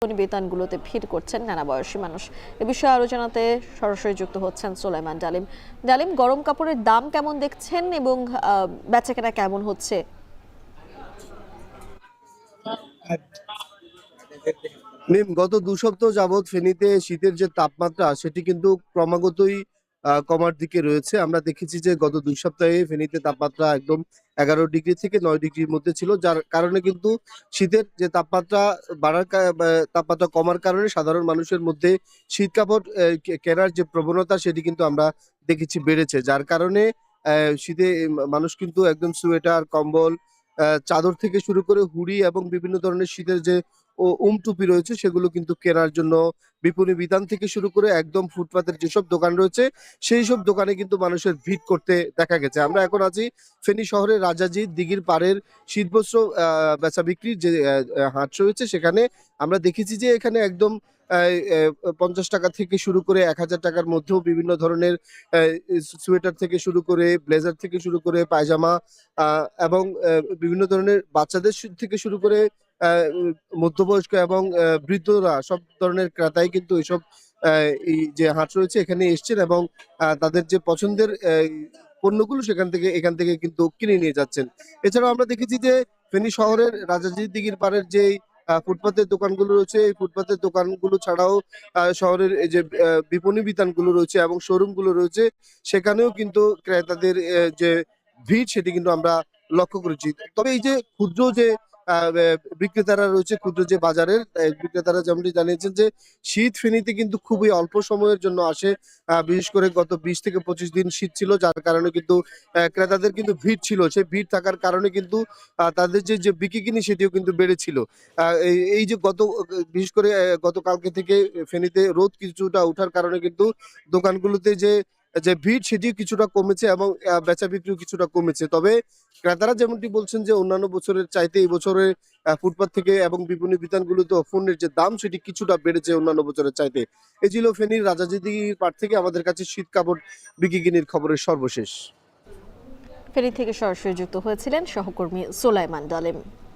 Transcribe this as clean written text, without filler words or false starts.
বেতানগুলোতে ভিড় করছেন নানা বয়সী মানুষ। এ বিষয়ে আরো জানাতে সরাসরি যুক্ত হচ্ছেন সোলাইমান ডালিম। ডালিম, গরম কাপড়ের দাম কেমন দেখছেন এবং বেচাকেনা কেমন হচ্ছে? গত ২ সপ্তাহ যাবৎ ফেনীতে শীতের যে তাপমাত্রা সেটি কিন্তু ক্রমাগতই কমার দিকে রয়েছে। আমরা দেখেছি যে গত ২ সপ্তাহে ফেনীতে তাপমাত্রা একদম ১১ ডিগ্রি থেকে ৯ ডিগ্রির মধ্যে ছিল। যার কারণে কিন্তু শীতের যে তাপমাত্রা বাড়ার কা বা তাপমাত্রা কমার কারণে সাধারণ মানুষের মধ্যে শীত কাপড় কেনার যে প্রবণতা সেটি কিন্তু আমরা দেখেছি বেড়েছে। যার কারণে শীতে মানুষ কিন্তু একদম সোয়েটার, কম্বল, চাদর থেকে শুরু করে হুডি এবং বিভিন্ন ধরনের শীতের যে টুপি রয়েছে সেগুলো কিন্তু কেনার জন্য বিপণী বিতান থেকে শুরু করে একদম ফুটপাতের যেসব দোকান রয়েছে সেই সব দোকানে কিন্তু মানুষের ভিড় করতে দেখা গেছে। আমরা এখন আছি ফেনী শহরের রাজাজি দিঘির পাড়ের শীতবস্ত্র বেচা বিক্রির যে হাট রয়েছে সেখানে আমরা দেখেছি যে এখানে একদম আহ, আহ, 50 টাকা থেকে শুরু করে ১,০০০ টাকার মধ্যেও বিভিন্ন ধরনের সোয়েটার থেকে শুরু করে ব্লেজার থেকে শুরু করে পায়জামা এবং বিভিন্ন ধরনের বাচ্চাদের থেকে শুরু করে মধ্যবয়স্ক এবং বৃদ্ধরা সব ধরনের ক্রেতাই কিন্তু এইসব এই যে হাট রয়েছে এখানে এসছেন এবং তাদের যে পছন্দের পণ্যগুলো এখান থেকে কিন্তু কিনে নিয়ে যাচ্ছেন। এছাড়াও আমরা দেখেছি যে ফেনী শহরের রাজাজি দিঘির পাড়ের যে ফুটপাতের দোকানগুলো রয়েছে এই ফুটপাতের দোকানগুলো ছাড়াও শহরের এই যে বিপণী বিতানগুলো রয়েছে এবং শোরুম গুলো রয়েছে সেখানেও কিন্তু ক্রেতাদের যে ভিড় সেটি কিন্তু আমরা লক্ষ্য করেছি। তবে এই যে ক্ষুদ্র যে বিক্রেতারা রয়েছে, ক্ষুদ্র যে বাজারের বিক্রেতারা যেমনটি জানিয়েছেন যে শীত ফেনীতে কিন্তু খুবই অল্প সময়ের জন্য আসে। বিশেষ করে গত ২০ থেকে ২৫ দিন শীত ছিল যার কারণে কিন্তু ক্রেতাদের কিন্তু ভিড় ছিল। সেই ভিড় থাকার কারণে কিন্তু তাদের যে বিকিকিনি সেটিও কিন্তু বেড়েছিল। এই যে বিশেষ করে গতকালকে থেকে ফেনীতে রোদ কিছুটা ওঠার কারণে কিন্তু দোকানগুলোতে যে ভিড় সেটিও কিছুটা কমেছে এবং বেচা বিক্রিও কিছুটা কমেছে। তবে ক্রেতারা যেমনটি বলছেন যে অন্যান্য বছরের চাইতে এই বছরে ফুটপাত থেকে এবং বিপণী বিতানগুলোতে পণ্যের যে দাম সেটি কিছুটা বেড়েছে অন্যান্য বছরের চাইতে। এই ছিল ফেনীর রাজাজিদি পাট থেকে আমাদের কাছে শীত কাপড় বিকিকিনির খবরের সর্বশেষ। ফেনী থেকে সরাসরি যুক্ত হয়েছিলেন সহকর্মী সোলাইমান ডালিম।